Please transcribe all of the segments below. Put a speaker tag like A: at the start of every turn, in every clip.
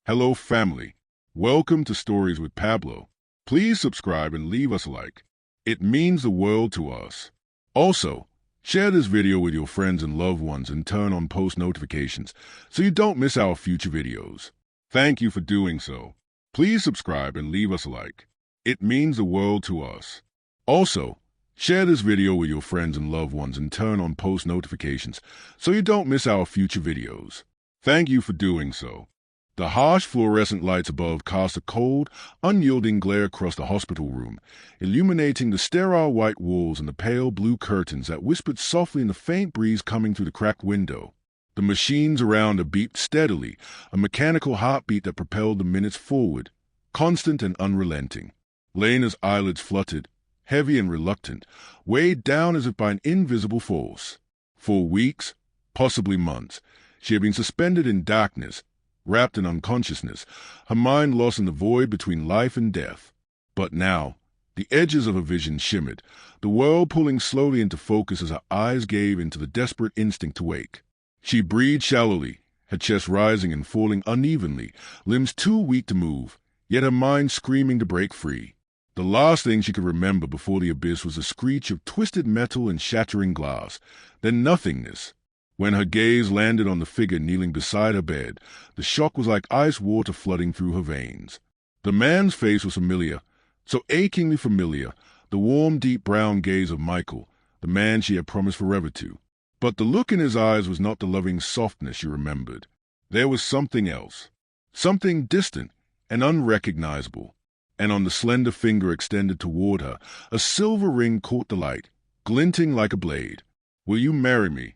A: Hello, family. Welcome to Stories with Pablo. Please subscribe and leave us a like. It means the world to us. Also, share this video with your friends and loved ones and turn on post notifications so you don't miss our future videos. Thank you for doing so. Please subscribe and leave us a like. It means the world to us. Also, share this video with your friends and loved ones and turn on post notifications so you don't miss our future videos. Thank you for doing so. The harsh fluorescent lights above cast a cold, unyielding glare across the hospital room, illuminating the sterile white walls and the pale blue curtains that whispered softly in the faint breeze coming through the cracked window. The machines around her beeped steadily, a mechanical heartbeat that propelled the minutes forward, constant and unrelenting. Lena's eyelids fluttered, heavy and reluctant, weighed down as if by an invisible force. For weeks, possibly months, she had been suspended in darkness, wrapped in unconsciousness, her mind lost in the void between life and death. But now, the edges of her vision shimmered, the world pulling slowly into focus as her eyes gave into the desperate instinct to wake. She breathed shallowly, her chest rising and falling unevenly, limbs too weak to move, yet her mind screaming to break free. The last thing she could remember before the abyss was the screech of twisted metal and shattering glass, then nothingness. When her gaze landed on the figure kneeling beside her bed, the shock was like ice water flooding through her veins. The man's face was familiar, so achingly familiar, the warm, deep brown gaze of Michael, the man she had promised forever to. But the look in his eyes was not the loving softness she remembered. There was something else, something distant and unrecognizable. And on the slender finger extended toward her, a silver ring caught the light, glinting like a blade. "Will you marry me?"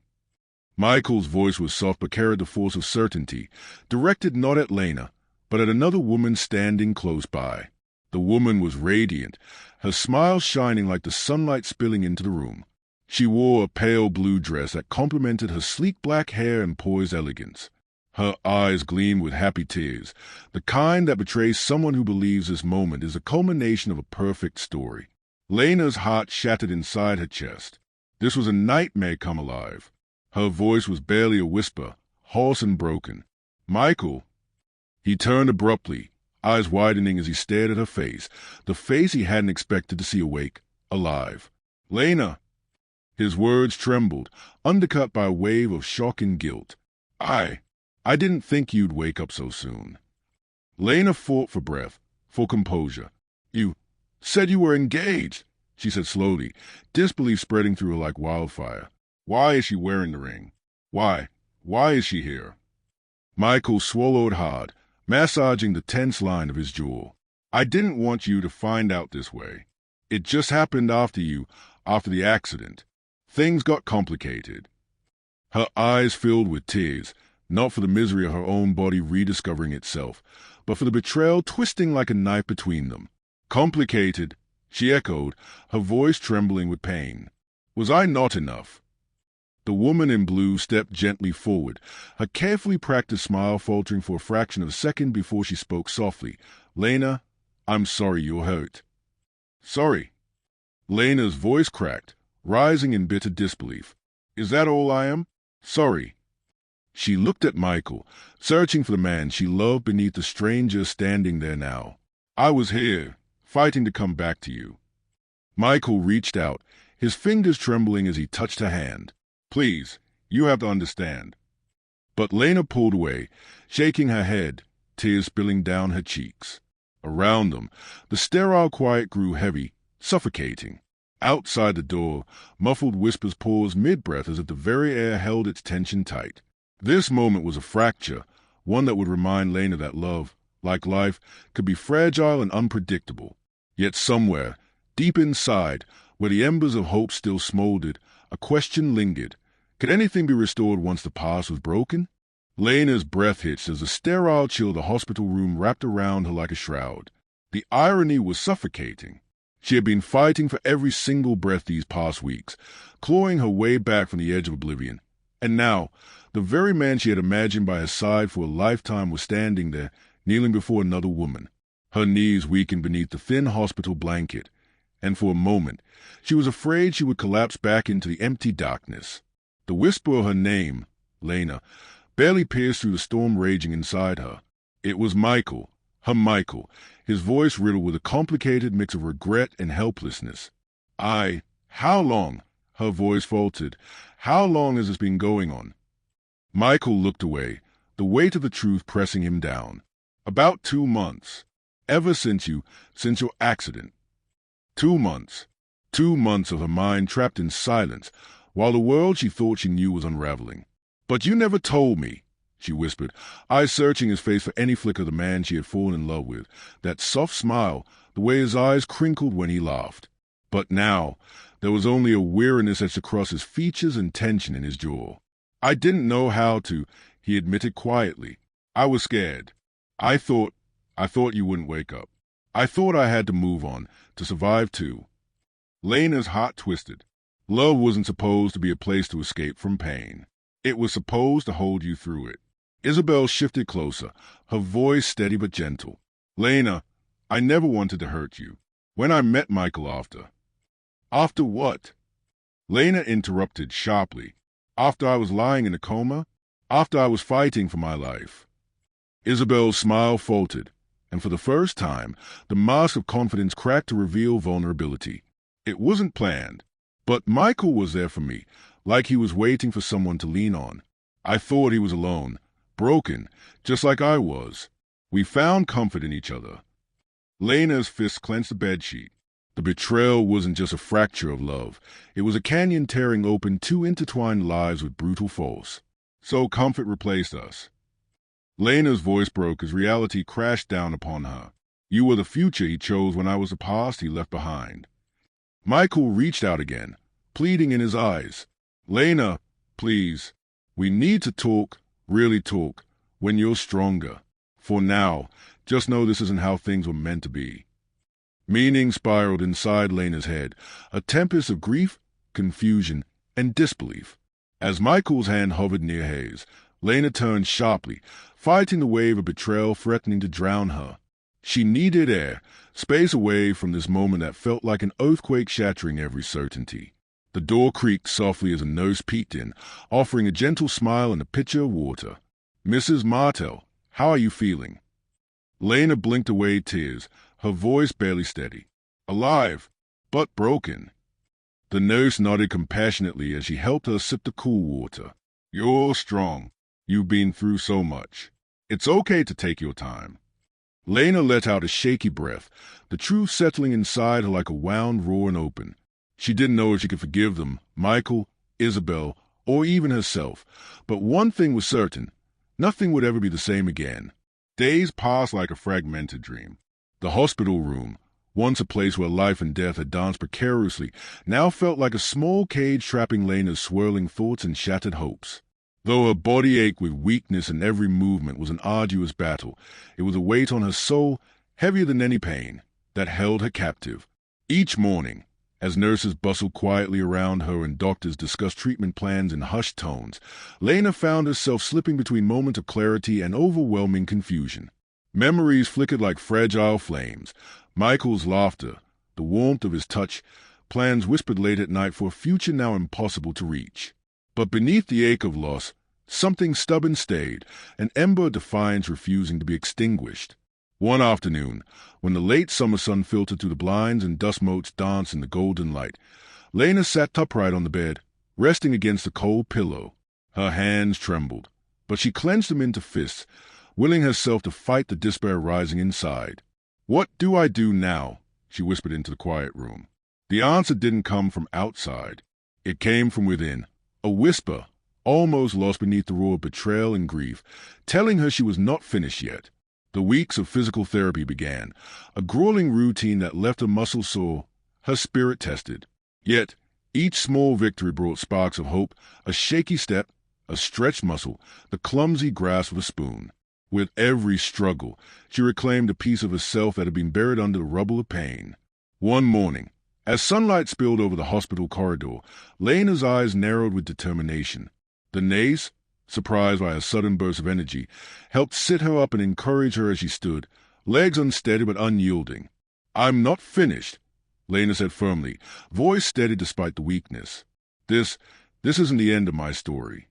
A: Michael's voice was soft but carried the force of certainty, directed not at Lena, but at another woman standing close by. The woman was radiant, her smile shining like the sunlight spilling into the room. She wore a pale blue dress that complemented her sleek black hair and poised elegance. Her eyes gleamed with happy tears, the kind that betrays someone who believes this moment is the culmination of a perfect story. Lena's heart shattered inside her chest. This was a nightmare come alive. Her voice was barely a whisper, hoarse and broken. "Michael!" He turned abruptly, eyes widening as he stared at her face, the face he hadn't expected to see awake, alive. "Lena!" His words trembled, undercut by a wave of shock and guilt. I didn't think you'd wake up so soon." Lena fought for breath, for composure. "You said you were engaged," she said slowly, disbelief spreading through her like wildfire. "Why is she wearing the ring? Why is she here?" Michael swallowed hard, massaging the tense line of his jaw. "I didn't want you to find out this way. It just happened after the accident. Things got complicated." Her eyes filled with tears, not for the misery of her own body rediscovering itself, but for the betrayal twisting like a knife between them. "Complicated," she echoed, her voice trembling with pain. "Was I not enough?" The woman in blue stepped gently forward, her carefully practiced smile faltering for a fraction of a second before she spoke softly. "Lena, I'm sorry you're hurt." "Sorry?" Lena's voice cracked, rising in bitter disbelief. "Is that all I am? Sorry?" She looked at Michael, searching for the man she loved beneath the stranger standing there now. "I was here, fighting to come back to you." Michael reached out, his fingers trembling as he touched her hand. "Please, you have to understand." But Lena pulled away, shaking her head, tears spilling down her cheeks. Around them, the sterile quiet grew heavy, suffocating. Outside the door, muffled whispers paused mid-breath as if the very air held its tension tight. This moment was a fracture, one that would remind Lena that love, like life, could be fragile and unpredictable. Yet somewhere, deep inside, where the embers of hope still smoldered, a question lingered. Could anything be restored once the past was broken? Lena's breath hitched as the sterile chill of the hospital room wrapped around her like a shroud. The irony was suffocating. She had been fighting for every single breath these past weeks, clawing her way back from the edge of oblivion. And now, the very man she had imagined by her side for a lifetime was standing there, kneeling before another woman. Her knees weakened beneath the thin hospital blanket, and for a moment she was afraid she would collapse back into the empty darkness. The whisper of her name, Lena, barely pierced through the storm raging inside her. It was Michael, her Michael, his voice riddled with a complicated mix of regret and helplessness. How long? Her voice faltered. How long has this been going on? Michael looked away, the weight of the truth pressing him down. About 2 months. Ever since your accident. 2 months. 2 months of her mind trapped in silence, while the world she thought she knew was unraveling. But you never told me, she whispered, eyes searching his face for any flicker of the man she had fallen in love with, that soft smile, the way his eyes crinkled when he laughed. But now, there was only a weariness etched across his features and tension in his jaw. I didn't know how to, he admitted quietly. I was scared. I thought you wouldn't wake up. I thought I had to move on, to survive too. Lena's heart twisted. Love wasn't supposed to be a place to escape from pain. It was supposed to hold you through it. Isabel shifted closer, her voice steady but gentle. Lena, I never wanted to hurt you. When I met Michael after. After what? Lena interrupted sharply. After I was lying in a coma? After I was fighting for my life. Isabel's smile faltered, and for the first time, the mask of confidence cracked to reveal vulnerability. It wasn't planned, but Michael was there for me, like he was waiting for someone to lean on. I thought he was alone, broken, just like I was. We found comfort in each other. Lena's fist clenched the bedsheet. The betrayal wasn't just a fracture of love. It was a canyon tearing open 2 intertwined lives with brutal force. So comfort replaced us. Lena's voice broke as reality crashed down upon her. You were the future he chose when I was the past he left behind. Michael reached out again, pleading in his eyes. Lena, please. We need to talk, really talk, when you're stronger. For now, just know this isn't how things were meant to be. Meaning spiraled inside Lena's head, a tempest of grief, confusion, and disbelief. As Michael's hand hovered near his, Lena turned sharply, fighting the wave of betrayal threatening to drown her. She needed air, space away from this moment that felt like an earthquake shattering every certainty. The door creaked softly as a nurse peeked in, offering a gentle smile and a pitcher of water. Mrs. Martell, how are you feeling? Lena blinked away tears, her voice barely steady. Alive, but broken. The nurse nodded compassionately as she helped her sip the cool water. You're strong. You've been through so much. It's okay to take your time. Lena let out a shaky breath, the truth settling inside her like a wound roaring open. She didn't know if she could forgive them, Michael, Isabel, or even herself. But one thing was certain. Nothing would ever be the same again. Days passed like a fragmented dream. The hospital room, once a place where life and death had danced precariously, now felt like a small cage trapping Lena's swirling thoughts and shattered hopes. Though her body ached with weakness and every movement was an arduous battle, it was a weight on her soul, heavier than any pain, that held her captive. Each morning, as nurses bustled quietly around her and doctors discussed treatment plans in hushed tones, Lena found herself slipping between moments of clarity and overwhelming confusion. Memories flickered like fragile flames. Michael's laughter, the warmth of his touch, plans whispered late at night for a future now impossible to reach. But beneath the ache of loss, something stubborn stayed, an ember of defiance refusing to be extinguished. One afternoon, when the late summer sun filtered through the blinds and dust motes danced in the golden light, Lena sat upright on the bed, resting against the cold pillow. Her hands trembled, but she clenched them into fists, willing herself to fight the despair rising inside. What do I do now? She whispered into the quiet room. The answer didn't come from outside. It came from within, a whisper, almost lost beneath the roar of betrayal and grief, telling her she was not finished yet. The weeks of physical therapy began, a grueling routine that left her muscles sore, her spirit tested. Yet, each small victory brought sparks of hope, a shaky step, a stretched muscle, the clumsy grasp of a spoon. With every struggle, she reclaimed a piece of herself that had been buried under the rubble of pain. One morning, as sunlight spilled over the hospital corridor, Lena's eyes narrowed with determination. The nurse, surprised by a sudden burst of energy, helped sit her up and encourage her as she stood, legs unsteady but unyielding. I'm not finished, Lena said firmly, voice steady despite the weakness. This isn't the end of my story.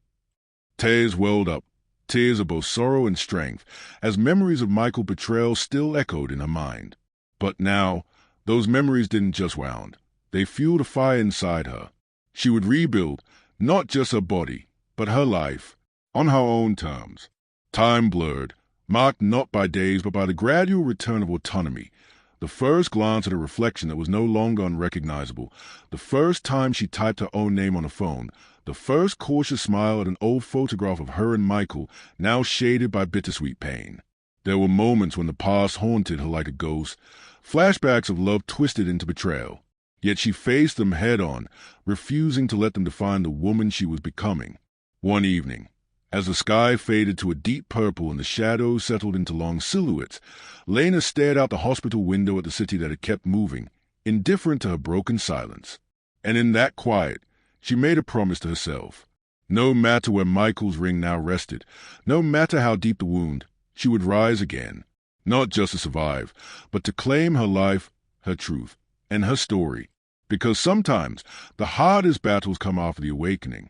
A: Tears welled up, tears of both sorrow and strength, as memories of Michael's betrayal still echoed in her mind. But now, those memories didn't just wound. They fueled a fire inside her. She would rebuild, not just her body, but her life, on her own terms. Time blurred, marked not by days but by the gradual return of autonomy. The first glance at a reflection that was no longer unrecognizable, the first time she typed her own name on a phone, the first cautious smile at an old photograph of her and Michael, now shaded by bittersweet pain. There were moments when the past haunted her like a ghost, flashbacks of love twisted into betrayal. Yet she faced them head-on, refusing to let them define the woman she was becoming. One evening, as the sky faded to a deep purple and the shadows settled into long silhouettes, Lena stared out the hospital window at the city that had kept moving, indifferent to her broken silence. And in that quiet, she made a promise to herself. No matter where Michael's ring now rested, no matter how deep the wound, she would rise again, not just to survive, but to claim her life, her truth, and her story. Because sometimes the hardest battles come after the awakening.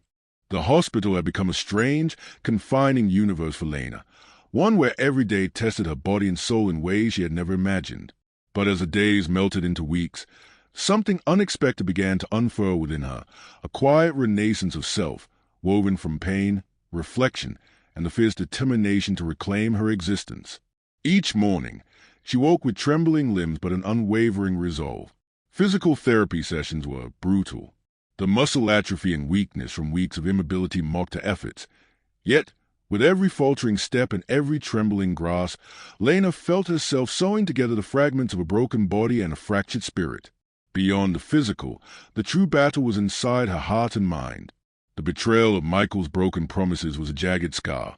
A: The hospital had become a strange, confining universe for Lena, one where every day tested her body and soul in ways she had never imagined. But as the days melted into weeks, something unexpected began to unfurl within her, a quiet renaissance of self, woven from pain, reflection, and the fierce determination to reclaim her existence. Each morning, she woke with trembling limbs but an unwavering resolve. Physical therapy sessions were brutal. The muscle atrophy and weakness from weeks of immobility mocked her efforts. Yet, with every faltering step and every trembling grasp, Lena felt herself sewing together the fragments of a broken body and a fractured spirit. Beyond the physical, the true battle was inside her heart and mind. The betrayal of Michael's broken promises was a jagged scar.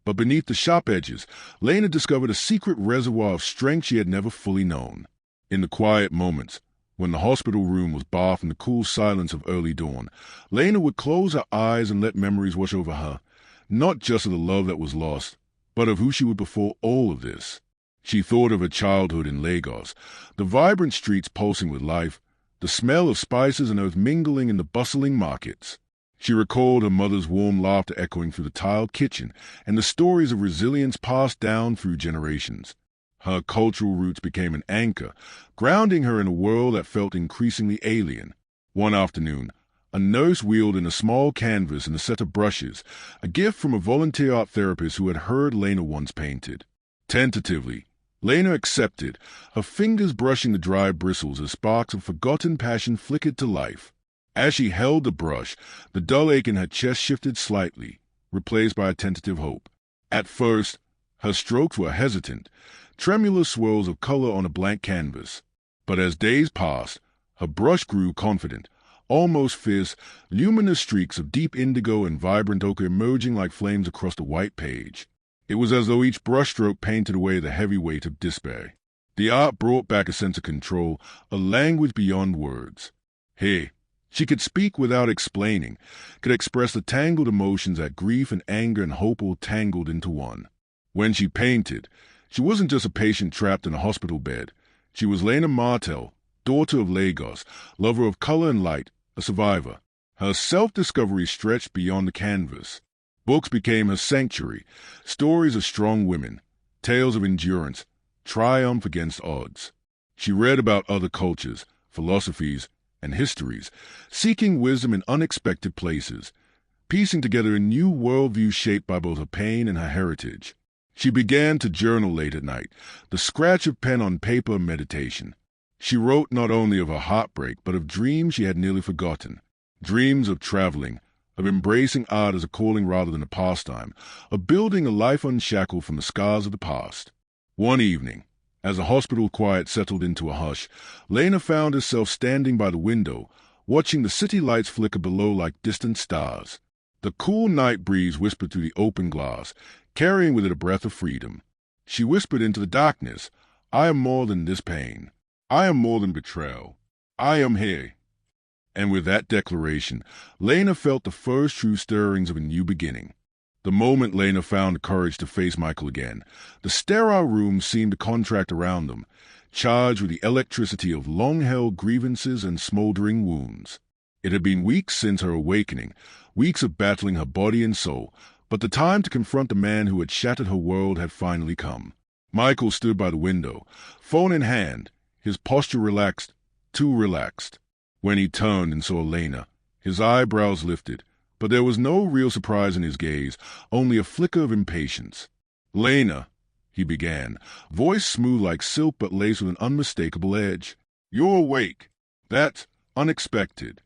A: But beneath the sharp edges, Lena discovered a secret reservoir of strength she had never fully known. In the quiet moments, when the hospital room was bathed in the cool silence of early dawn, Lena would close her eyes and let memories wash over her, not just of the love that was lost, but of who she was before all of this. She thought of her childhood in Lagos, the vibrant streets pulsing with life, the smell of spices and earth mingling in the bustling markets. She recalled her mother's warm laughter echoing through the tiled kitchen and the stories of resilience passed down through generations. Her cultural roots became an anchor, grounding her in a world that felt increasingly alien. One afternoon, a nurse wheeled in a small canvas and a set of brushes, a gift from a volunteer art therapist who had heard Lena once painted. Tentatively, Lena accepted, her fingers brushing the dry bristles as sparks of forgotten passion flickered to life. As she held the brush, the dull ache in her chest shifted slightly, replaced by a tentative hope. At first, her strokes were hesitant, tremulous swirls of color on a blank canvas. But as days passed, her brush grew confident, almost fierce, luminous streaks of deep indigo and vibrant ochre emerging like flames across the white page. It was as though each brushstroke painted away the heavy weight of despair. The art brought back a sense of control, a language beyond words. Hey, she could speak without explaining, could express the tangled emotions that grief and anger and hope all tangled into one. When she painted, she wasn't just a patient trapped in a hospital bed. She was Lena Martel, daughter of Lagos, lover of color and light, a survivor. Her self-discovery stretched beyond the canvas. Books became her sanctuary, stories of strong women, tales of endurance, triumph against odds. She read about other cultures, philosophies, and histories, seeking wisdom in unexpected places, piecing together a new worldview shaped by both her pain and her heritage. She began to journal late at night, the scratch of pen on paper a meditation. She wrote not only of her heartbreak, but of dreams she had nearly forgotten. Dreams of traveling, of embracing art as a calling rather than a pastime, of building a life unshackled from the scars of the past. One evening, as the hospital quiet settled into a hush, Lena found herself standing by the window, watching the city lights flicker below like distant stars. The cool night breeze whispered through the open glass, carrying with it a breath of freedom. She whispered into the darkness, "I am more than this pain. I am more than betrayal. I am here." And with that declaration, Lena felt the first true stirrings of a new beginning. The moment Lena found the courage to face Michael again, the sterile room seemed to contract around them, charged with the electricity of long-held grievances and smoldering wounds. It had been weeks since her awakening, weeks of battling her body and soul, But the time to confront the man who had shattered her world had finally come. Michael stood by the window, phone in hand, his posture relaxed, too relaxed. When he turned and saw Lena, his eyebrows lifted, but there was no real surprise in his gaze, only a flicker of impatience. "Lena," he began, voice smooth like silk but laced with an unmistakable edge. "You're awake. That's unexpected."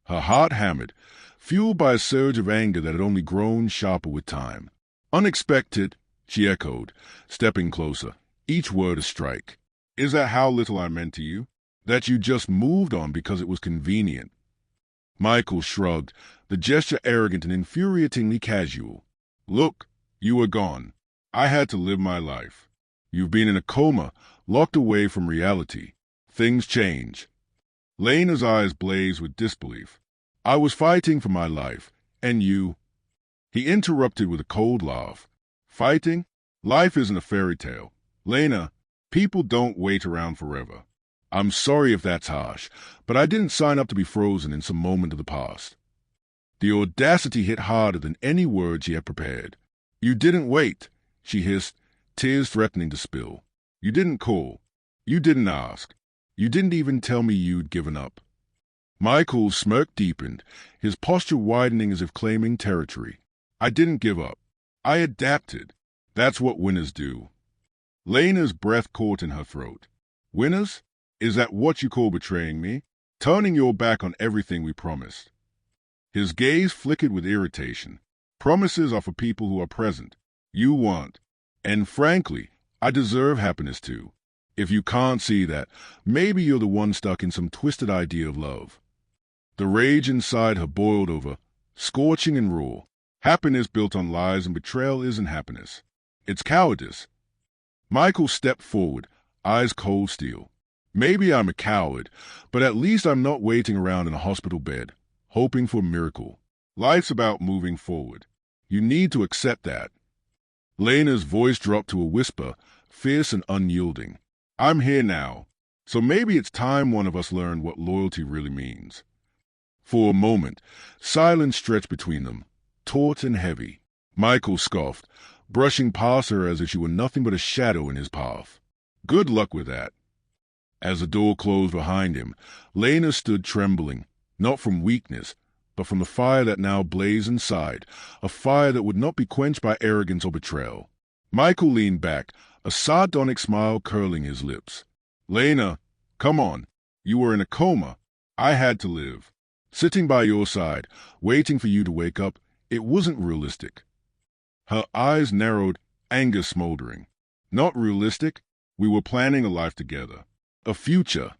A: Her heart hammered, fueled by a surge of anger that had only grown sharper with time. "Unexpected," she echoed, stepping closer, each word a strike. "Is that how little I meant to you? That you just moved on because it was convenient?" Michael shrugged, the gesture arrogant and infuriatingly casual. "Look, you were gone. I had to live my life. You've been in a coma, locked away from reality. Things change." Lena's eyes blazed with disbelief. "I was fighting for my life, and you—" He interrupted with a cold laugh. "Fighting? Life isn't a fairy tale. Lena, people don't wait around forever. I'm sorry if that's harsh, but I didn't sign up to be frozen in some moment of the past." The audacity hit harder than any word she had prepared. "You didn't wait," she hissed, tears threatening to spill. "You didn't call. You didn't ask. You didn't even tell me you'd given up." Michael's smirk deepened, his posture widening as if claiming territory. "I didn't give up. I adapted. That's what winners do." Lena's breath caught in her throat. "Winners? Is that what you call betraying me? Turning your back on everything we promised?" His gaze flickered with irritation. "Promises are for people who are present. You weren't. And frankly, I deserve happiness too. If you can't see that, maybe you're the one stuck in some twisted idea of love." The rage inside her boiled over, scorching and raw. Happiness built on lies and betrayal isn't happiness. It's cowardice. Michael stepped forward, eyes cold steel. "Maybe I'm a coward, but at least I'm not waiting around in a hospital bed, hoping for a miracle. Life's about moving forward. You need to accept that." Lena's voice dropped to a whisper, fierce and unyielding. "I'm here now, so maybe it's time one of us learned what loyalty really means." For a moment, silence stretched between them, taut and heavy. Michael scoffed, brushing past her as if she were nothing but a shadow in his path. "Good luck with that." As the door closed behind him, Lena stood trembling, not from weakness, but from the fire that now blazed inside, a fire that would not be quenched by arrogance or betrayal. Michael leaned back, a sardonic smile curling his lips. "Lena, come on. You were in a coma. I had to live. Sitting by your side, waiting for you to wake up, it wasn't realistic." Her eyes narrowed, anger smoldering. "Not realistic? We were planning a life together. A future."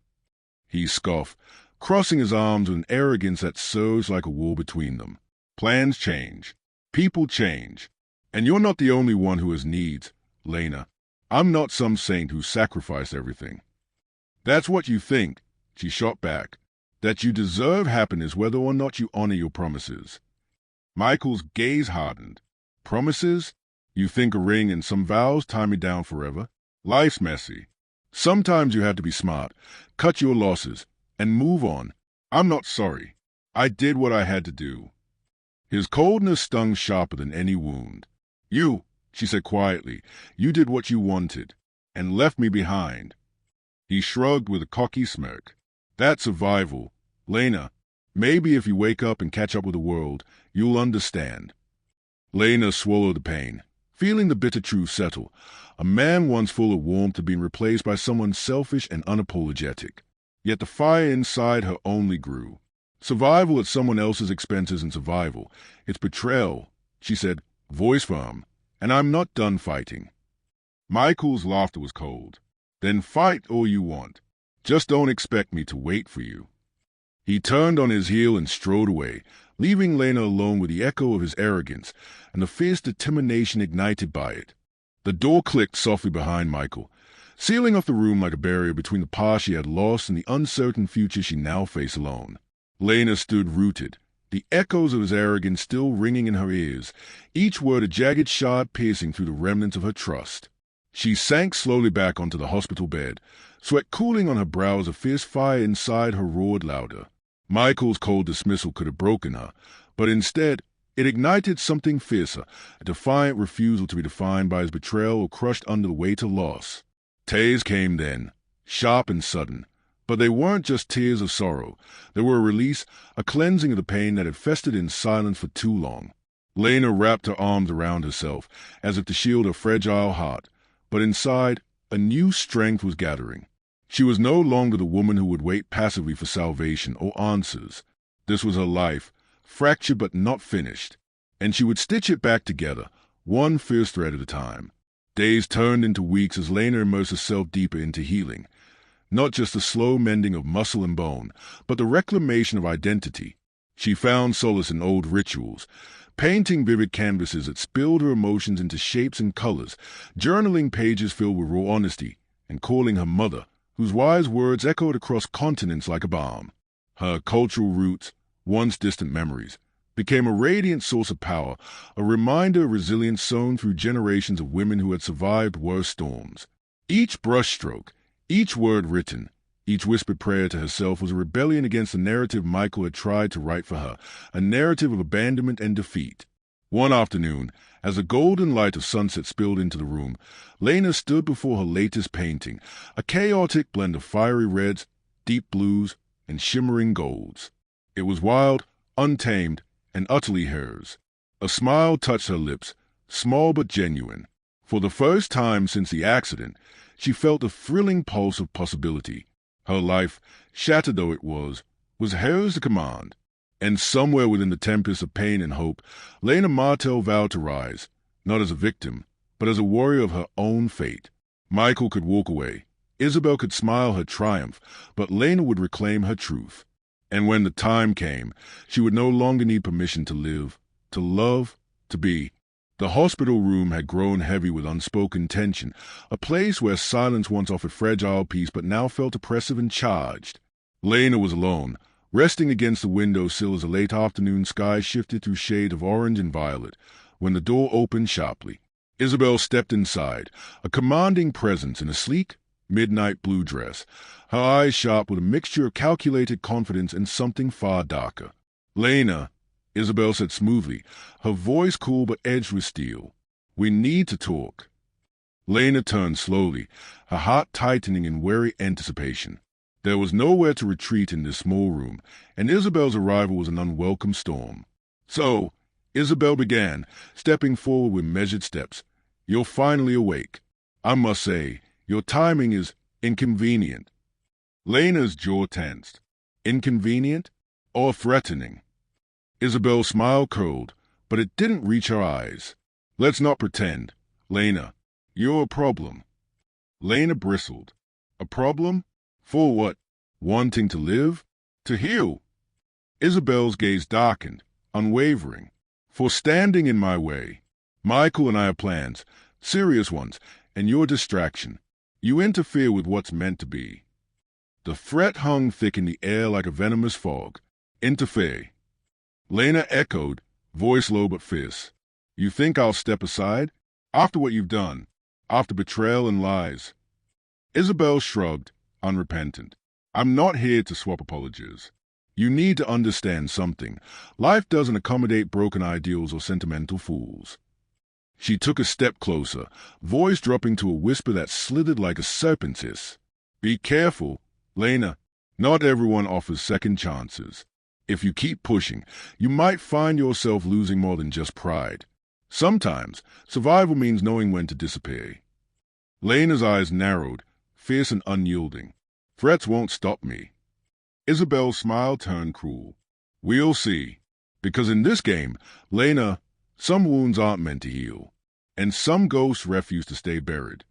A: He scoffed, crossing his arms with an arrogance that surged like a wall between them. "Plans change. People change. And you're not the only one who has needs, Lena. I'm not some saint who sacrificed everything." "That's what you think," she shot back. "That you deserve happiness whether or not you honor your promises." Michael's gaze hardened. "Promises? You think a ring and some vows tie me down forever? Life's messy. Sometimes you have to be smart, cut your losses, and move on. I'm not sorry. I did what I had to do." His coldness stung sharper than any wound. "You," she said quietly, "you did what you wanted, and left me behind." He shrugged with a cocky smirk. "That's survival. Lena, maybe if you wake up and catch up with the world, you'll understand." Lena swallowed the pain, feeling the bitter truth settle. A man once full of warmth had been replaced by someone selfish and unapologetic. Yet the fire inside her only grew. Survival at someone else's expense isn't survival. It's betrayal, she said, voice firm. "And I'm not done fighting." Michael's laughter was cold. "Then fight all you want. Just don't expect me to wait for you." He turned on his heel and strode away, leaving Lena alone with the echo of his arrogance and the fierce determination ignited by it. The door clicked softly behind Michael, sealing off the room like a barrier between the past she had lost and the uncertain future she now faced alone. Lena stood rooted, the echoes of his arrogance still ringing in her ears, each word a jagged shard piercing through the remnants of her trust. She sank slowly back onto the hospital bed, sweat cooling on her brow as a fierce fire inside her roared louder. Michael's cold dismissal could have broken her, but instead It ignited something fiercer, a defiant refusal to be defined by his betrayal or crushed under the weight of loss. Tears came then, sharp and sudden. But they weren't just tears of sorrow. They were a release, a cleansing of the pain that had festered in silence for too long. Lena wrapped her arms around herself, as if to shield her fragile heart. But inside, a new strength was gathering. She was no longer the woman who would wait passively for salvation or answers. This was her life, fractured but not finished. And she would stitch it back together, one fierce thread at a time. Days turned into weeks as Lena immersed herself deeper into healing. Not just the slow mending of muscle and bone, but the reclamation of identity. She found solace in old rituals, painting vivid canvases that spilled her emotions into shapes and colors, journaling pages filled with raw honesty, and calling her mother, whose wise words echoed across continents like a balm. Her cultural roots, once distant memories, became a radiant source of power, a reminder of resilience sown through generations of women who had survived worse storms. Each brushstroke, each word written, each whispered prayer to herself was a rebellion against the narrative Michael had tried to write for her, a narrative of abandonment and defeat. One afternoon, as the golden light of sunset spilled into the room, Lena stood before her latest painting, a chaotic blend of fiery reds, deep blues, and shimmering golds. It was wild, untamed, and utterly hers. A smile touched her lips, small but genuine. For the first time since the accident, she felt a thrilling pulse of possibility. Her life, shattered though it was hers to command. And somewhere within the tempest of pain and hope, Lena Martell vowed to rise, not as a victim, but as a warrior of her own fate. Michael could walk away. Isabel could smile her triumph, but Lena would reclaim her truth. And when the time came, she would no longer need permission to live, to love, to be. The hospital room had grown heavy with unspoken tension, a place where silence once offered fragile peace but now felt oppressive and charged. Lena was alone, resting against the windowsill as the late afternoon sky shifted through shades of orange and violet, when the door opened sharply. Isabel stepped inside, a commanding presence in a sleek, midnight blue dress, her eyes sharp with a mixture of calculated confidence and something far darker. "Lena," Isabel said smoothly, her voice cool but edged with steel. "We need to talk." Lena turned slowly, her heart tightening in wary anticipation. There was nowhere to retreat in this small room, and Isabel's arrival was an unwelcome storm. "So," Isabel began, stepping forward with measured steps, "you're finally awake. I must say, your timing is inconvenient." Lena's jaw tensed. Inconvenient or threatening? Isabel's smile curled, but it didn't reach her eyes. "Let's not pretend. Lena, you're a problem." Lena bristled. "A problem? For what? Wanting to live? To heal?" Isabel's gaze darkened, unwavering. "For standing in my way. Michael and I have plans, serious ones, and you're a distraction. You interfere with what's meant to be." The threat hung thick in the air like a venomous fog. "Interfere." Lena echoed, voice low but fierce. "You think I'll step aside? After what you've done? After betrayal and lies?" Isabel shrugged, unrepentant. "I'm not here to swap apologies. You need to understand something. Life doesn't accommodate broken ideals or sentimental fools." She took a step closer, voice dropping to a whisper that slithered like a serpent's hiss. "Be careful, Lena. Not everyone offers second chances. If you keep pushing, you might find yourself losing more than just pride. Sometimes, survival means knowing when to disappear." Lena's eyes narrowed, fierce and unyielding. "Threats won't stop me." Isabel's smile turned cruel. "We'll see. Because in this game, Lena, some wounds aren't meant to heal, and some ghosts refuse to stay buried."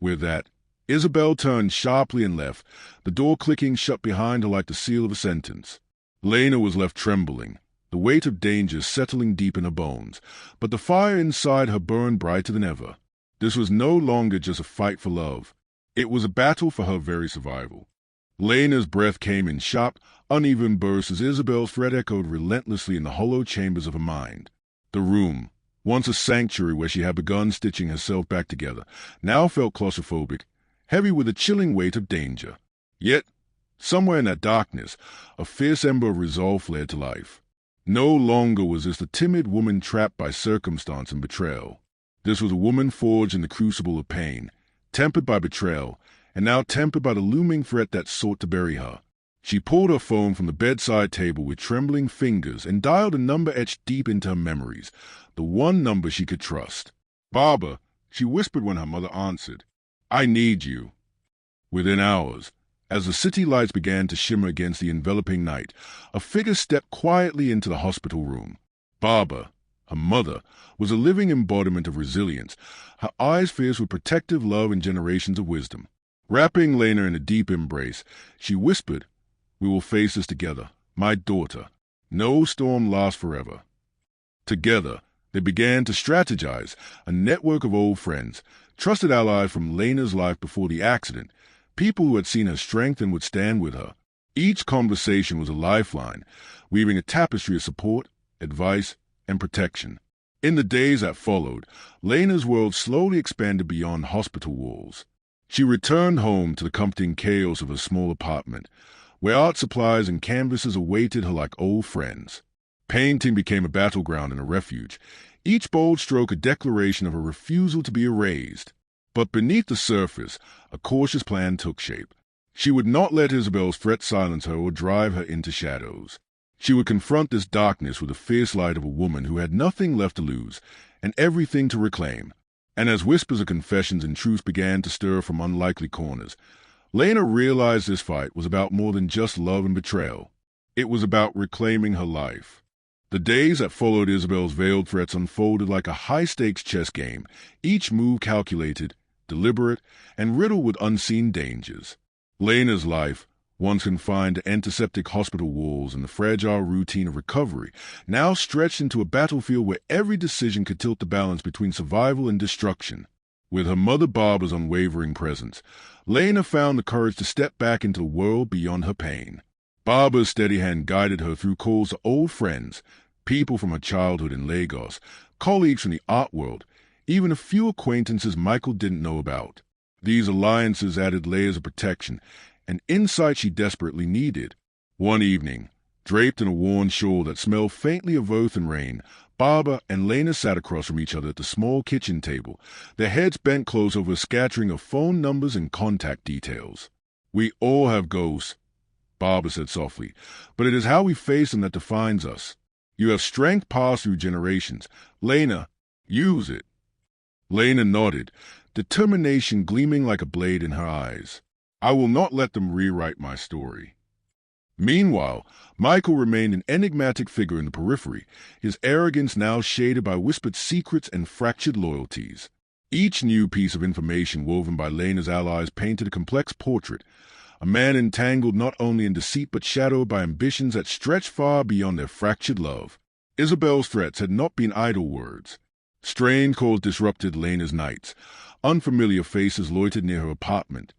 A: With that, Isabel turned sharply and left, the door clicking shut behind her like the seal of a sentence. Lena was left trembling, the weight of danger settling deep in her bones, but the fire inside her burned brighter than ever. This was no longer just a fight for love. It was a battle for her very survival. Lena's breath came in sharp, uneven bursts as Isabel's threat echoed relentlessly in the hollow chambers of her mind. The room, once a sanctuary where she had begun stitching herself back together, now felt claustrophobic, heavy with the chilling weight of danger. Yet, somewhere in that darkness, a fierce ember of resolve flared to life. No longer was this a timid woman trapped by circumstance and betrayal. This was a woman forged in the crucible of pain, tempered by betrayal, and now tempered by the looming threat that sought to bury her. She pulled her phone from the bedside table with trembling fingers and dialed a number etched deep into her memories, the one number she could trust. "Barbara," she whispered when her mother answered. "I need you." Within hours, as the city lights began to shimmer against the enveloping night, a figure stepped quietly into the hospital room. Barbara, her mother, was a living embodiment of resilience, her eyes fierce with protective love and generations of wisdom. Wrapping Lena in a deep embrace, she whispered, "We will face this together, my daughter. No storm lasts forever." Together, they began to strategize, a network of old friends, trusted allies from Lena's life before the accident, people who had seen her strength and would stand with her. Each conversation was a lifeline, weaving a tapestry of support, advice, and protection. In the days that followed, Lena's world slowly expanded beyond hospital walls. She returned home to the comforting chaos of her small apartment, where art supplies and canvases awaited her like old friends. Painting became a battleground and a refuge, each bold stroke a declaration of her refusal to be erased. But beneath the surface, a cautious plan took shape. She would not let Isabel's threat silence her or drive her into shadows. She would confront this darkness with the fierce light of a woman who had nothing left to lose and everything to reclaim. And as whispers of confessions and truths began to stir from unlikely corners, Lena realized this fight was about more than just love and betrayal. It was about reclaiming her life. The days that followed Isabel's veiled threats unfolded like a high-stakes chess game, each move calculated, deliberate, and riddled with unseen dangers. Lena's life, once confined to antiseptic hospital walls and the fragile routine of recovery, now stretched into a battlefield where every decision could tilt the balance between survival and destruction. With her mother Barbara's unwavering presence, Lena found the courage to step back into the world beyond her pain. Barbara's steady hand guided her through calls to old friends, people from her childhood in Lagos, colleagues from the art world, even a few acquaintances Michael didn't know about. These alliances added layers of protection and insight she desperately needed. One evening, draped in a worn shawl that smelled faintly of earth and rain, Barbara and Lena sat across from each other at the small kitchen table, their heads bent close over a scattering of phone numbers and contact details. "We all have ghosts," Barbara said softly, "but it is how we face them that defines us. You have strength passed through generations. Lena, use it." Lena nodded, determination gleaming like a blade in her eyes. "I will not let them rewrite my story." Meanwhile, Michael remained an enigmatic figure in the periphery, his arrogance now shaded by whispered secrets and fractured loyalties. Each new piece of information woven by Lena's allies painted a complex portrait, a man entangled not only in deceit but shadowed by ambitions that stretched far beyond their fractured love. Isabel's threats had not been idle words. Strange calls disrupted Lena's nights. Unfamiliar faces loitered near her apartment.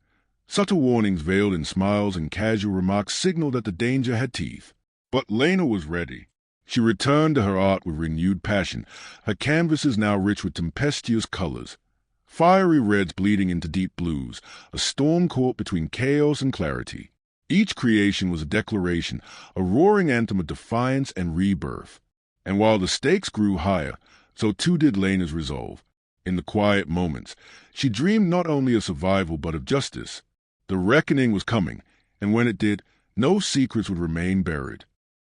A: Subtle warnings veiled in smiles and casual remarks signaled that the danger had teeth. But Lena was ready. She returned to her art with renewed passion, her canvases now rich with tempestuous colors. Fiery reds bleeding into deep blues, a storm caught between chaos and clarity. Each creation was a declaration, a roaring anthem of defiance and rebirth. And while the stakes grew higher, so too did Lena's resolve. In the quiet moments, she dreamed not only of survival but of justice. The reckoning was coming, and when it did, no secrets would remain buried.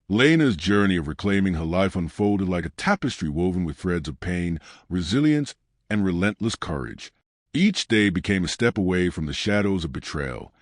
A: Lena's journey of reclaiming her life unfolded like a tapestry woven with threads of pain, resilience, and relentless courage. Each day became a step away from the shadows of betrayal,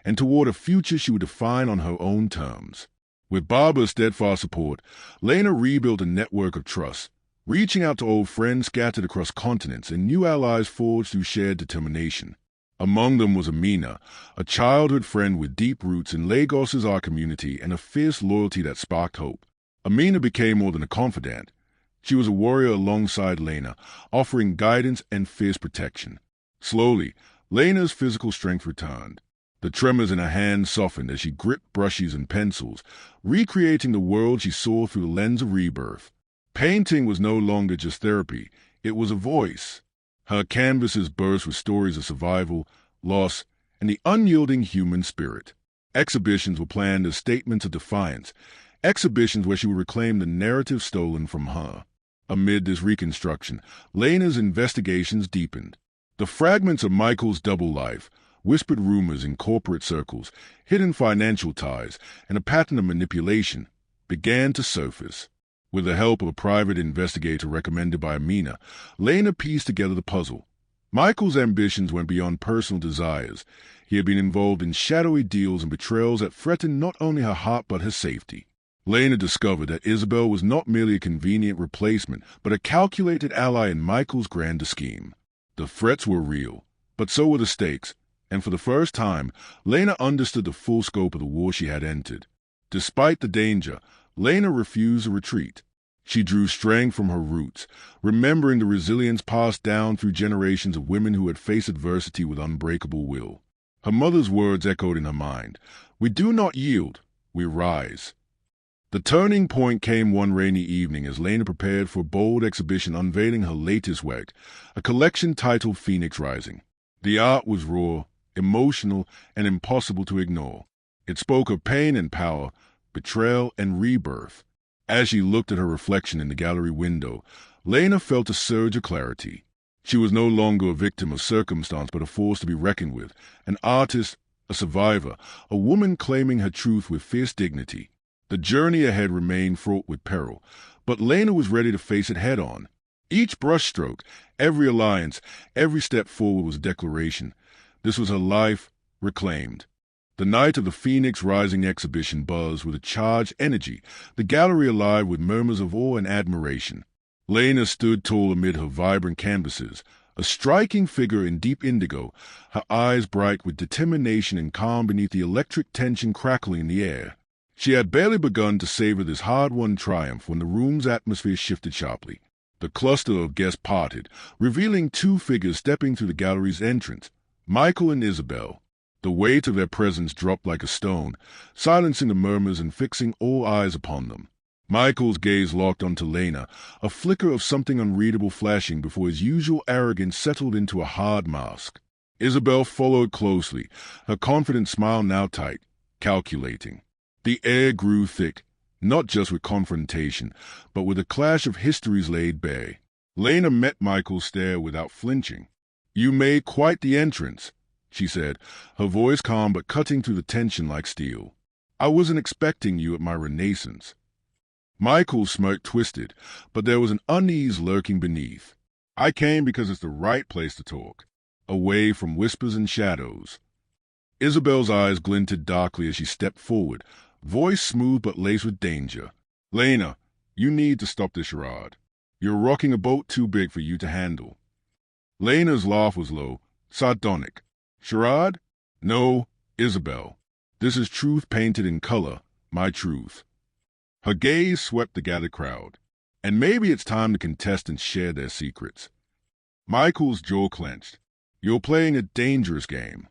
A: and toward a future she would define on her own terms. With Barbara's steadfast support, Lena rebuilt a network of trust, reaching out to old friends scattered across continents and new allies forged through shared determination. Among them was Amina, a childhood friend with deep roots in Lagos's art community and a fierce loyalty that sparked hope. Amina became more than a confidant. She was a warrior alongside Lena, offering guidance and fierce protection. Slowly, Lena's physical strength returned. The tremors in her hands softened as she gripped brushes and pencils, recreating the world she saw through the lens of rebirth. Painting was no longer just therapy, it was a voice. Her canvases burst with stories of survival, loss, and the unyielding human spirit. Exhibitions were planned as statements of defiance, exhibitions where she would reclaim the narrative stolen from her. Amid this reconstruction, Lena's investigations deepened. The fragments of Michael's double life, whispered rumors in corporate circles, hidden financial ties, and a pattern of manipulation began to surface. With the help of a private investigator recommended by Amina, Lena pieced together the puzzle. Michael's ambitions went beyond personal desires. He had been involved in shadowy deals and betrayals that threatened not only her heart but her safety. Lena discovered that Isabel was not merely a convenient replacement, but a calculated ally in Michael's grander scheme. The threats were real, but so were the stakes, and for the first time, Lena understood the full scope of the war she had entered. Despite the danger, Lena refused to retreat. She drew strength from her roots, remembering the resilience passed down through generations of women who had faced adversity with unbreakable will. Her mother's words echoed in her mind. "We do not yield, we rise." The turning point came one rainy evening as Lena prepared for a bold exhibition unveiling her latest work, a collection titled Phoenix Rising. The art was raw, emotional, and impossible to ignore. It spoke of pain and power, betrayal and rebirth. As she looked at her reflection in the gallery window, Lena felt a surge of clarity. She was no longer a victim of circumstance but a force to be reckoned with, an artist, a survivor, a woman claiming her truth with fierce dignity. The journey ahead remained fraught with peril, but Lena was ready to face it head-on. Each brushstroke, every alliance, every step forward was a declaration. This was her life reclaimed. The night of the Phoenix Rising exhibition buzzed with a charged energy, the gallery alive with murmurs of awe and admiration. Lena stood tall amid her vibrant canvases, a striking figure in deep indigo, her eyes bright with determination and calm beneath the electric tension crackling in the air. She had barely begun to savor this hard-won triumph when the room's atmosphere shifted sharply. The cluster of guests parted, revealing two figures stepping through the gallery's entrance, Michael and Isabel. The weight of their presence dropped like a stone, silencing the murmurs and fixing all eyes upon them. Michael's gaze locked onto Lena, a flicker of something unreadable flashing before his usual arrogance settled into a hard mask. Isabel followed closely, her confident smile now tight, calculating. The air grew thick, not just with confrontation, but with a clash of histories laid bare. Lena met Michael's stare without flinching. "You made quite the entrance," she said, her voice calm but cutting through the tension like steel. "I wasn't expecting you at my renaissance." Michael's smirk twisted, but there was an unease lurking beneath. "I came because it's the right place to talk, away from whispers and shadows." Isabel's eyes glinted darkly as she stepped forward, voice smooth but laced with danger. "Lena, you need to stop this charade. You're rocking a boat too big for you to handle." Lena's laugh was low, sardonic. "Charade? No, Isabel. This is truth painted in color, my truth." Her gaze swept the gathered crowd. "And maybe it's time the contestants share their secrets." Michael's jaw clenched. "You're playing a dangerous game."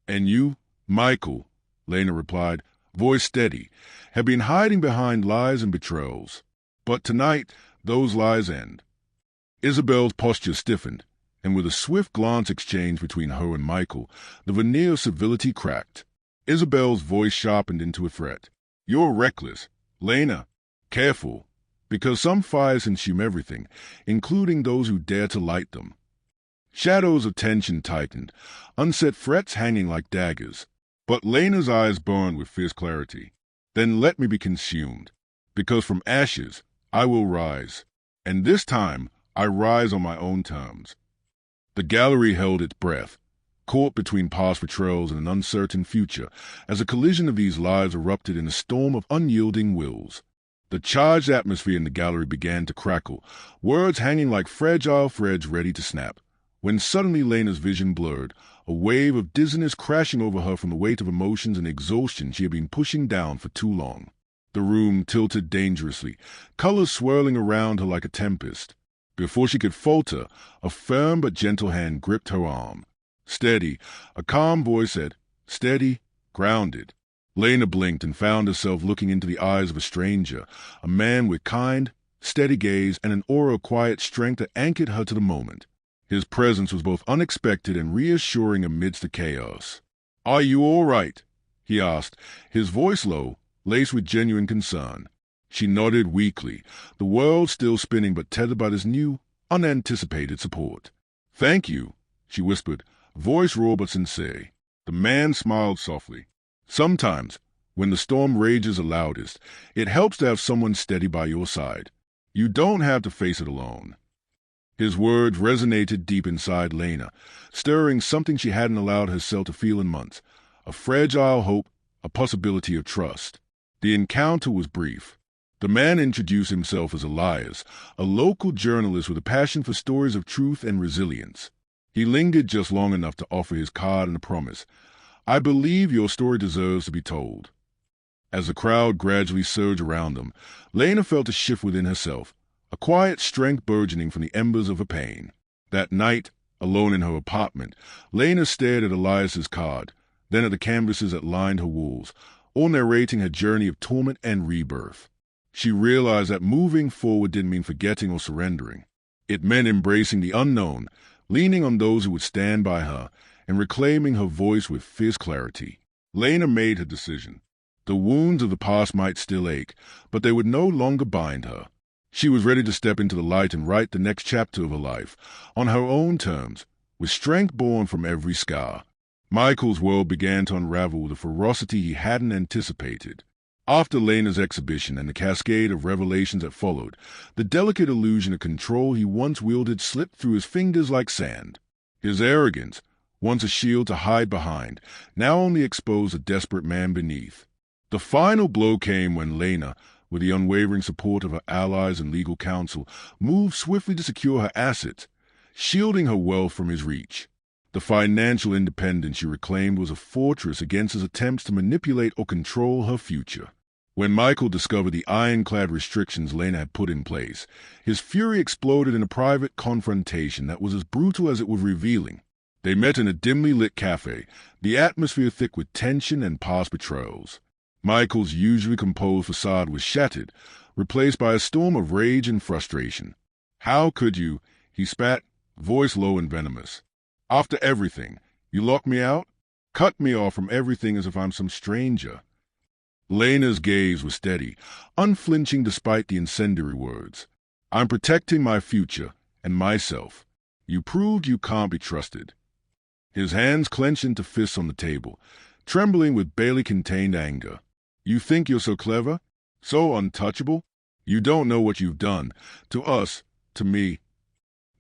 A: "And you, Michael," Lena replied, voice steady, "have been hiding behind lies and betrayals. But tonight, those lies end." Isabel's posture stiffened, and with a swift glance exchanged between her and Michael, the veneer of civility cracked. Isabel's voice sharpened into a threat. "You're reckless. Lena, careful, because some fires consume everything, including those who dare to light them." Shadows of tension tightened, unsaid threats hanging like daggers. But Lena's eyes burned with fierce clarity. "Then let me be consumed, because from ashes I will rise, and this time I rise on my own terms." The gallery held its breath, caught between past betrayals and an uncertain future, as a collision of these lives erupted in a storm of unyielding wills. The charged atmosphere in the gallery began to crackle, words hanging like fragile threads ready to snap, when suddenly Lena's vision blurred, a wave of dizziness crashing over her from the weight of emotions and exhaustion she had been pushing down for too long. The room tilted dangerously, colors swirling around her like a tempest. Before she could falter, a firm but gentle hand gripped her arm. "Steady," a calm voice said. "Steady, grounded." Lena blinked and found herself looking into the eyes of a stranger, a man with kind, steady gaze and an aura of quiet strength that anchored her to the moment. His presence was both unexpected and reassuring amidst the chaos. "Are you all right?" he asked, his voice low, laced with genuine concern. She nodded weakly, the world still spinning but tethered by this new, unanticipated support. "Thank you," she whispered, voice raw but sincere. The man smiled softly. "Sometimes, when the storm rages the loudest, it helps to have someone steady by your side. You don't have to face it alone." His words resonated deep inside Lena, stirring something she hadn't allowed herself to feel in months, a fragile hope, a possibility of trust. The encounter was brief. The man introduced himself as Elias, a local journalist with a passion for stories of truth and resilience. He lingered just long enough to offer his card and a promise. "I believe your story deserves to be told." As the crowd gradually surged around them, Lena felt a shift within herself, a quiet strength burgeoning from the embers of her pain. That night, alone in her apartment, Lena stared at Elias's card, then at the canvases that lined her walls, all narrating her journey of torment and rebirth. She realized that moving forward didn't mean forgetting or surrendering. It meant embracing the unknown, leaning on those who would stand by her, and reclaiming her voice with fierce clarity. Lena made her decision. The wounds of the past might still ache, but they would no longer bind her. She was ready to step into the light and write the next chapter of her life, on her own terms, with strength born from every scar. Michael's world began to unravel with a ferocity he hadn't anticipated. After Lena's exhibition and the cascade of revelations that followed, the delicate illusion of control he once wielded slipped through his fingers like sand. His arrogance, once a shield to hide behind, now only exposed a desperate man beneath. The final blow came when Lena, with the unwavering support of her allies and legal counsel, moved swiftly to secure her assets, shielding her wealth from his reach. The financial independence she reclaimed was a fortress against his attempts to manipulate or control her future. When Michael discovered the ironclad restrictions Lena had put in place, his fury exploded in a private confrontation that was as brutal as it was revealing. They met in a dimly lit cafe, the atmosphere thick with tension and past betrayals. Michael's usually composed facade was shattered, replaced by a storm of rage and frustration. "How could you?" he spat, voice low and venomous. "After everything, you lock me out? Cut me off from everything as if I'm some stranger." Lena's gaze was steady, unflinching despite the incendiary words. "I'm protecting my future and myself. You proved you can't be trusted." His hands clenched into fists on the table, trembling with barely contained anger. "You think you're so clever? So untouchable? You don't know what you've done. To us, to me."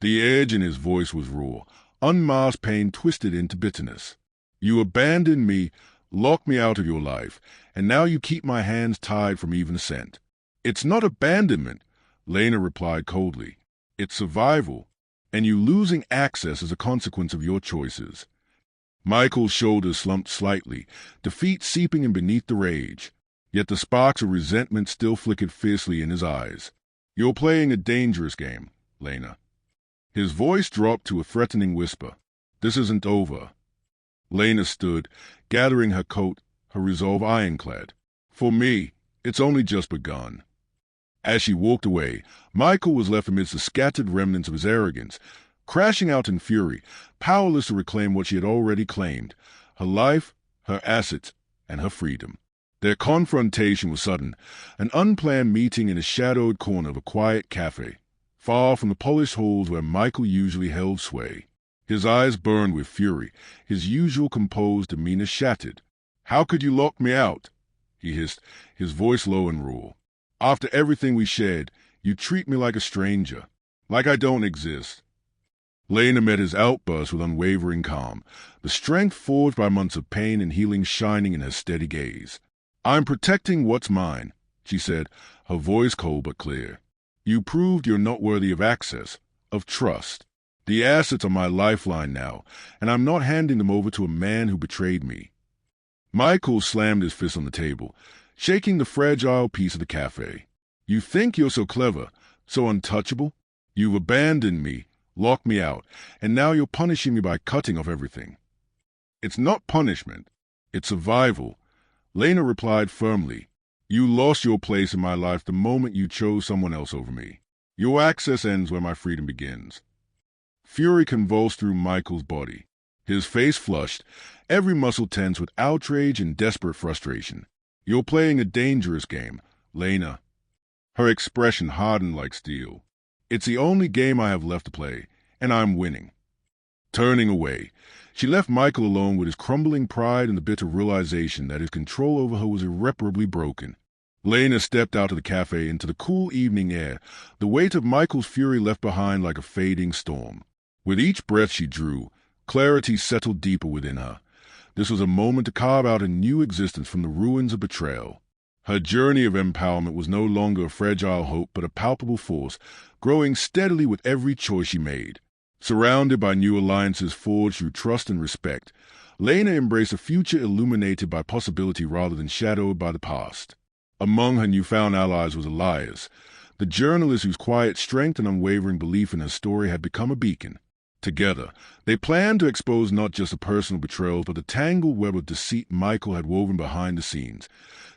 A: The edge in his voice was raw, unmasked pain twisted into bitterness. "You abandoned me, locked me out of your life, and now you keep my hands tied from even assent." "It's not abandonment," Lena replied coldly. "It's survival, and you losing access as a consequence of your choices." Michael's shoulders slumped slightly, defeat seeping in beneath the rage. Yet the sparks of resentment still flickered fiercely in his eyes. "You're playing a dangerous game, Lena." His voice dropped to a threatening whisper. "This isn't over." Lena stood, gathering her coat, her resolve ironclad. "For me, it's only just begun." As she walked away, Michael was left amidst the scattered remnants of his arrogance, crashing out in fury, powerless to reclaim what she had already claimed, her life, her assets, and her freedom. Their confrontation was sudden, an unplanned meeting in a shadowed corner of a quiet cafe, far from the polished halls where Michael usually held sway. His eyes burned with fury, his usual composed demeanor shattered. "How could you lock me out?" he hissed, his voice low and raw. "After everything we shared, you treat me like a stranger, like I don't exist." Lena met his outburst with unwavering calm, the strength forged by months of pain and healing shining in her steady gaze. "I'm protecting what's mine," she said, her voice cold but clear. "You proved you're not worthy of access, of trust. The assets are my lifeline now, and I'm not handing them over to a man who betrayed me." Michael slammed his fist on the table, shaking the fragile piece of the cafe. "You think you're so clever, so untouchable? You've abandoned me, locked me out, and now you're punishing me by cutting off everything." "It's not punishment, it's survival," Lena replied firmly. "You lost your place in my life the moment you chose someone else over me. Your access ends where my freedom begins." Fury convulsed through Michael's body. His face flushed, every muscle tense with outrage and desperate frustration. You're playing a dangerous game, Lena. Her expression hardened like steel. It's the only game I have left to play, and I'm winning. Turning away, she left Michael alone with his crumbling pride and the bitter realization that his control over her was irreparably broken. Lena stepped out of the cafe into the cool evening air, the weight of Michael's fury left behind like a fading storm. With each breath she drew, clarity settled deeper within her. This was a moment to carve out a new existence from the ruins of betrayal. Her journey of empowerment was no longer a fragile hope but a palpable force, growing steadily with every choice she made. Surrounded by new alliances forged through trust and respect, Lena embraced a future illuminated by possibility rather than shadowed by the past. Among her newfound allies was Elias, the journalist whose quiet strength and unwavering belief in her story had become a beacon. Together, they planned to expose not just a personal betrayal but the tangled web of deceit Michael had woven behind the scenes,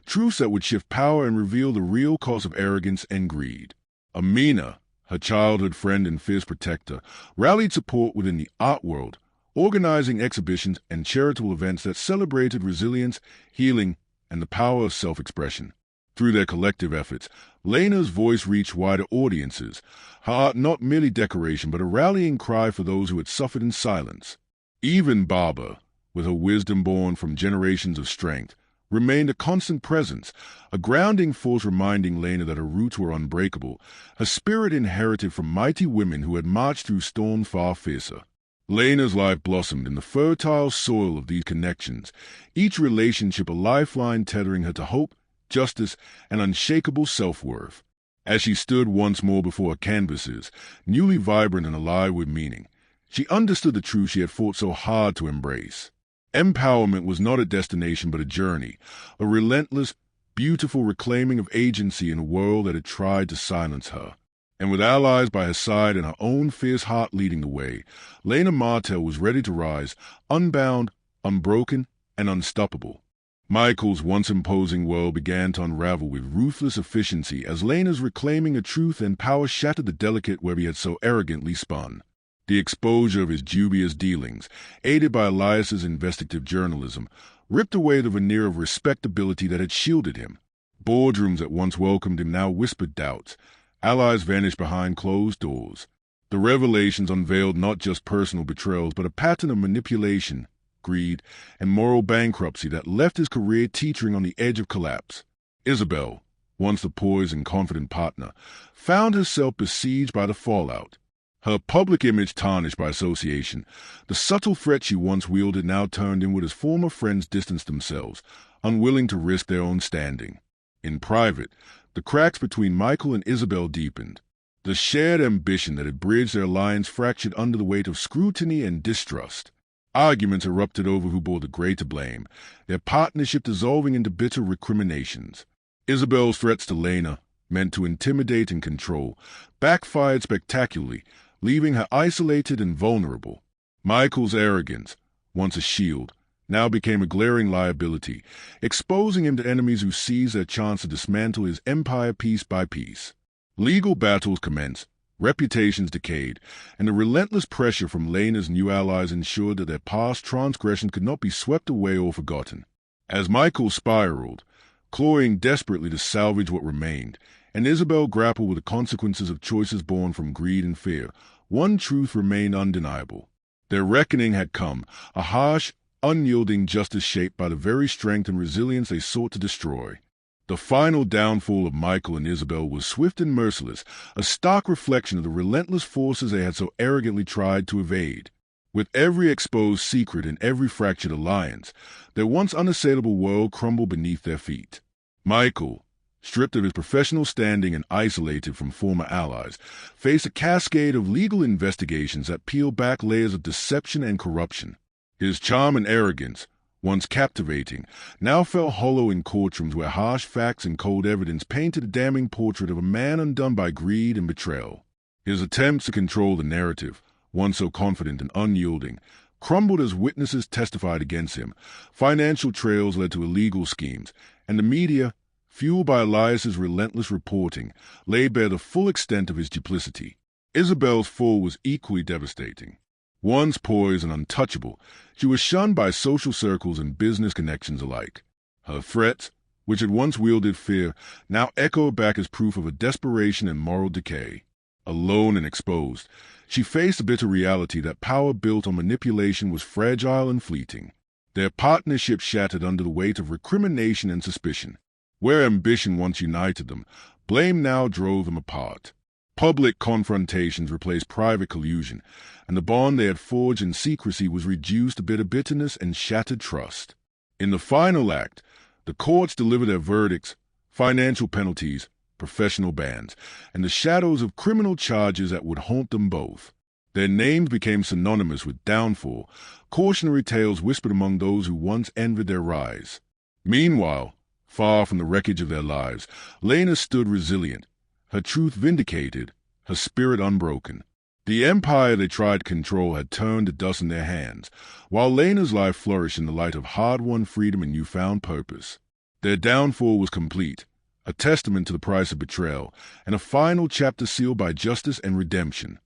A: truths that would shift power and reveal the real cause of arrogance and greed. Amina, her childhood friend and fierce protector, rallied support within the art world, organizing exhibitions and charitable events that celebrated resilience, healing, and the power of self-expression. Through their collective efforts, Lena's voice reached wider audiences, her art not merely decoration but a rallying cry for those who had suffered in silence. Even Baba, with her wisdom born from generations of strength, remained a constant presence, a grounding force reminding Lena that her roots were unbreakable, her spirit inherited from mighty women who had marched through storms far fiercer. Lena's life blossomed in the fertile soil of these connections, each relationship a lifeline tethering her to hope, justice, and unshakable self-worth. As she stood once more before her canvases, newly vibrant and alive with meaning, she understood the truth she had fought so hard to embrace. Empowerment was not a destination but a journey, a relentless, beautiful reclaiming of agency in a world that had tried to silence her. And with allies by her side and her own fierce heart leading the way, Lena Martell was ready to rise, unbound, unbroken, and unstoppable. Michael's once imposing world began to unravel with ruthless efficiency as Lena's reclaiming of truth and power shattered the delicate web he had so arrogantly spun. The exposure of his dubious dealings, aided by Elias's investigative journalism, ripped away the veneer of respectability that had shielded him. Boardrooms that once welcomed him now whispered doubts. Allies vanished behind closed doors. The revelations unveiled not just personal betrayals but a pattern of manipulation, greed, and moral bankruptcy that left his career teetering on the edge of collapse. Isabel, once the poised and confident partner, found herself besieged by the fallout. Her public image tarnished by association, the subtle threat she once wielded now turned inward as former friends distanced themselves, unwilling to risk their own standing. In private, the cracks between Michael and Isabel deepened. The shared ambition that had bridged their alliance fractured under the weight of scrutiny and distrust. Arguments erupted over who bore the greater blame, their partnership dissolving into bitter recriminations. Isabel's threats to Lena, meant to intimidate and control, backfired spectacularly, leaving her isolated and vulnerable. Michael's arrogance, once a shield, now became a glaring liability, exposing him to enemies who seized their chance to dismantle his empire piece by piece. Legal battles commenced, reputations decayed, and the relentless pressure from Lena's new allies ensured that their past transgressions could not be swept away or forgotten. As Michael spiraled, clawing desperately to salvage what remained, and Isabel grappled with the consequences of choices born from greed and fear, one truth remained undeniable. Their reckoning had come, a harsh, unyielding justice shaped by the very strength and resilience they sought to destroy. The final downfall of Michael and Isabel was swift and merciless, a stark reflection of the relentless forces they had so arrogantly tried to evade. With every exposed secret and every fractured alliance, their once unassailable world crumbled beneath their feet. Michael, stripped of his professional standing and isolated from former allies, faced a cascade of legal investigations that peeled back layers of deception and corruption. His charm and arrogance, once captivating, now fell hollow in courtrooms where harsh facts and cold evidence painted a damning portrait of a man undone by greed and betrayal. His attempts to control the narrative, once so confident and unyielding, crumbled as witnesses testified against him. Financial trails led to illegal schemes, and the media, fueled by Elias's relentless reporting, laid bare the full extent of his duplicity. Isabel's fall was equally devastating. Once poised and untouchable, she was shunned by social circles and business connections alike. Her threats, which had once wielded fear, now echoed back as proof of a desperation and moral decay. Alone and exposed, she faced a bitter reality that power built on manipulation was fragile and fleeting. Their partnership shattered under the weight of recrimination and suspicion. Where ambition once united them, blame now drove them apart. Public confrontations replaced private collusion, and the bond they had forged in secrecy was reduced to bitterness and shattered trust. In the final act, the courts delivered their verdicts, financial penalties, professional bans, and the shadows of criminal charges that would haunt them both. Their names became synonymous with downfall, cautionary tales whispered among those who once envied their rise. Meanwhile, far from the wreckage of their lives, Lena stood resilient, her truth vindicated, her spirit unbroken. The empire they tried to control had turned to dust in their hands, while Lena's life flourished in the light of hard-won freedom and newfound purpose. Their downfall was complete, a testament to the price of betrayal, and a final chapter sealed by justice and redemption.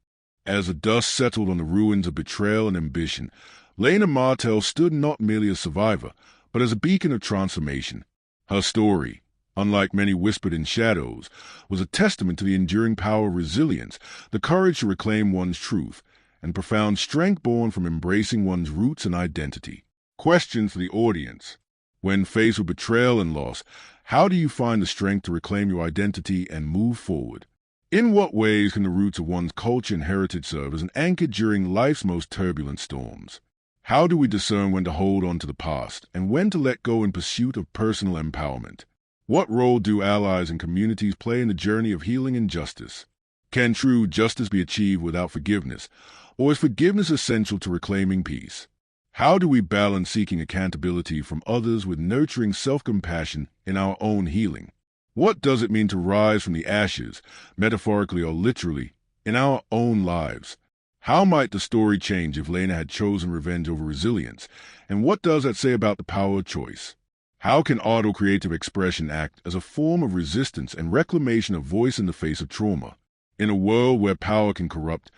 A: As the dust settled on the ruins of betrayal and ambition, Lena Martell stood not merely as a survivor, but as a beacon of transformation. Her story, unlike many whispered in shadows, was a testament to the enduring power of resilience, the courage to reclaim one's truth, and profound strength born from embracing one's roots and identity. Question for the audience. When faced with betrayal and loss, how do you find the strength to reclaim your identity and move forward? In what ways can the roots of one's culture and heritage serve as an anchor during life's most turbulent storms? How do we discern when to hold on to the past and when to let go in pursuit of personal empowerment? What role do allies and communities play in the journey of healing and justice? Can true justice be achieved without forgiveness, or is forgiveness essential to reclaiming peace? How do we balance seeking accountability from others with nurturing self-compassion in our own healing? What does it mean to rise from the ashes, metaphorically or literally, in our own lives? How might the story change if Lena had chosen revenge over resilience? And what does that say about the power of choice? How can art or creative expression act as a form of resistance and reclamation of voice in the face of trauma? In a world where power can corrupt,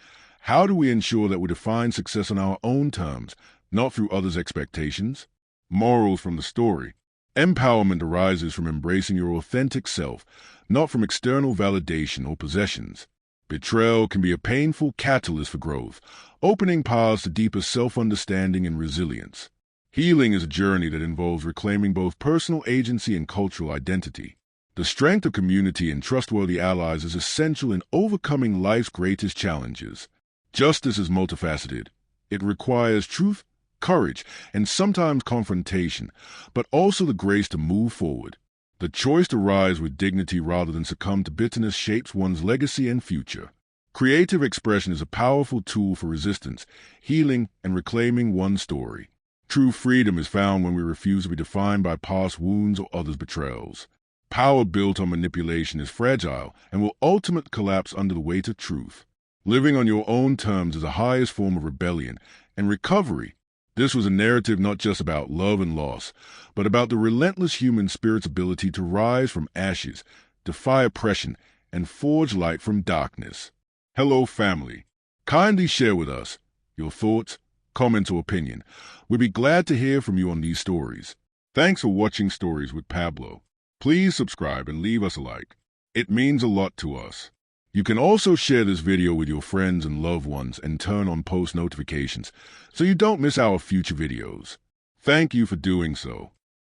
A: how do we ensure that we define success on our own terms, not through others' expectations? Morals from the story. Empowerment arises from embracing your authentic self, not from external validation or possessions. Betrayal can be a painful catalyst for growth, opening paths to deeper self-understanding and resilience. Healing is a journey that involves reclaiming both personal agency and cultural identity. The strength of community and trustworthy allies is essential in overcoming life's greatest challenges. Justice is multifaceted. It requires truth, courage, and sometimes confrontation, but also the grace to move forward. The choice to rise with dignity rather than succumb to bitterness shapes one's legacy and future. Creative expression is a powerful tool for resistance, healing, and reclaiming one's story. True freedom is found when we refuse to be defined by past wounds or others' betrayals. Power built on manipulation is fragile and will ultimately collapse under the weight of truth. Living on your own terms is the highest form of rebellion and recovery. This was a narrative not just about love and loss, but about the relentless human spirit's ability to rise from ashes, defy oppression, and forge light from darkness. Hello, family. Kindly share with us your thoughts, comments, or opinion. We'd be glad to hear from you on these stories. Thanks for watching Stories with Pablo. Please subscribe and leave us a like. It means a lot to us. You can also share this video with your friends and loved ones and turn on post notifications so you don't miss our future videos. Thank you for doing so.